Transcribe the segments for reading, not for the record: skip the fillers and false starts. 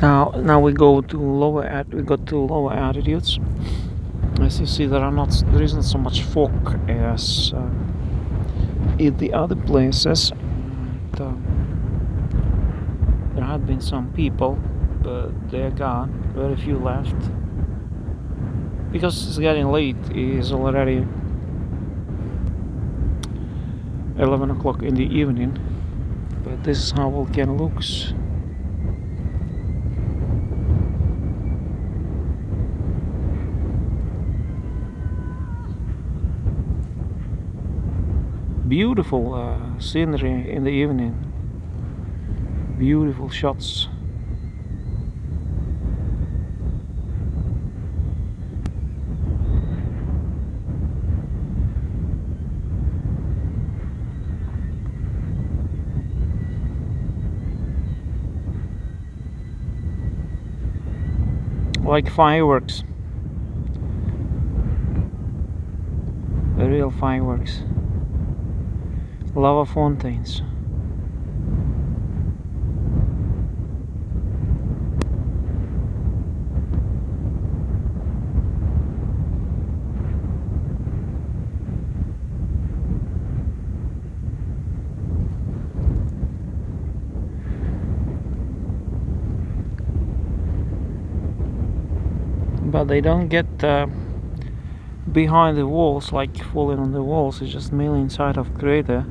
Now we go to we got to lower altitudes. As you see, there isn't so much fog as in the other places. And, there had been some people, but they're gone. Very few left because it's getting late. It's already 11 o'clock in the evening. But this is how Volcano looks. Beautiful scenery in the evening. Beautiful shots. Like fireworks. The real fireworks. Lava fountains. But they don't get behind the walls, like falling on the walls. It's just mainly inside of crater.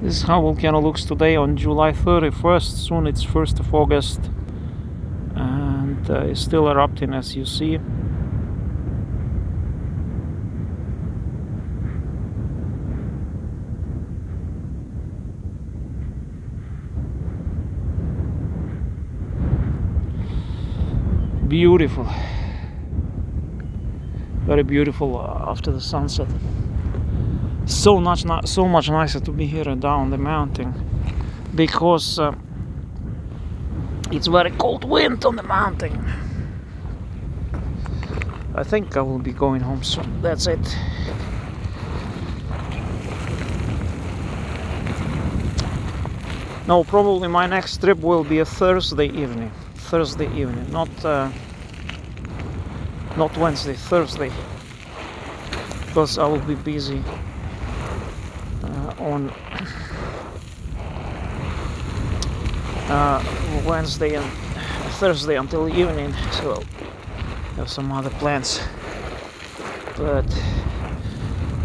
This is how Volcano looks today on July 31st. Soon it's 1st of August, and it's still erupting, as you see. Beautiful, very beautiful after the sunset. So much nicer to be here down the mountain, because it's very cold wind on the mountain. I think I will be going home soon. That's it. No, probably my next trip will be a Thursday evening, not Wednesday, Thursday, because I will be busy on Wednesday and Thursday until evening, so I have some other plans, but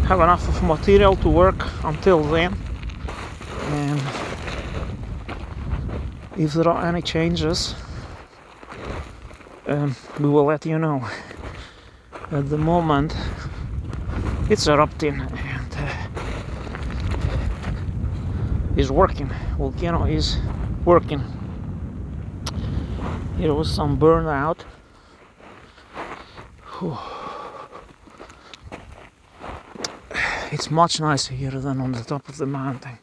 have enough of material to work until then, and if there are any changes, we will let you know. At the moment it's erupting and is working. Volcano is working. Here was some burnout. It's much nicer here than on the top of the mountain.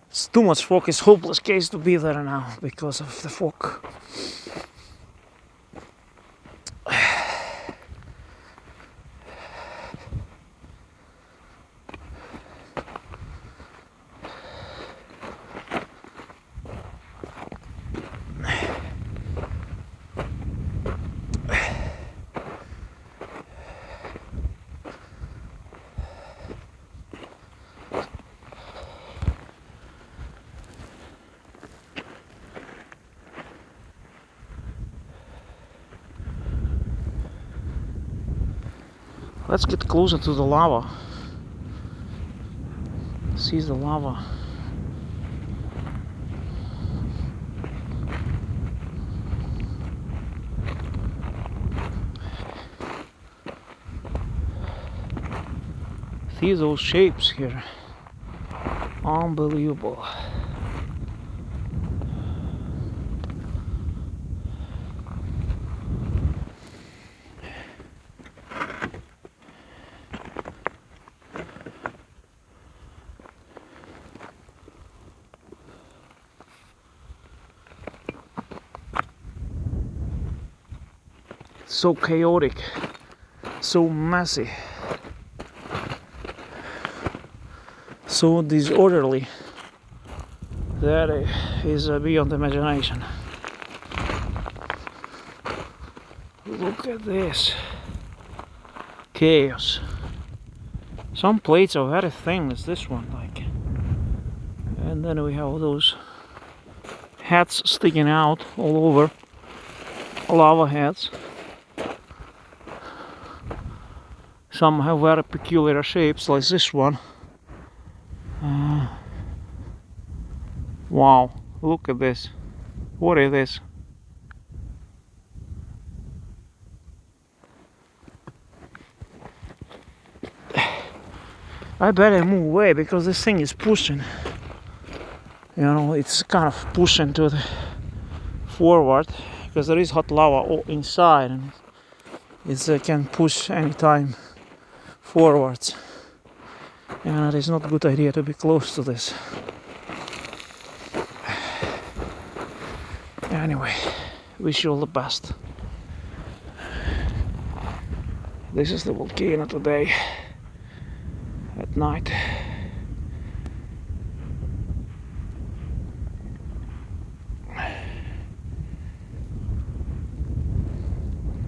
It's too much fog. It's hopeless case to be there now because of the fog. Let's get closer to the lava. See the lava. See those shapes here. Unbelievable. So chaotic, so messy, so disorderly that is beyond imagination. Look at this chaos. Some plates are very thin as this one, like, and then we have those heads sticking out all over, lava heads. Some have very peculiar shapes, like this one. Wow, look at this. What is this? I better move away because this thing is pushing. You know, it's kind of pushing to the forward because there is hot lava all inside, and it can push anytime forwards, and it is not a good idea to be close to this. Anyway, wish you all the best. This is the volcano today at night.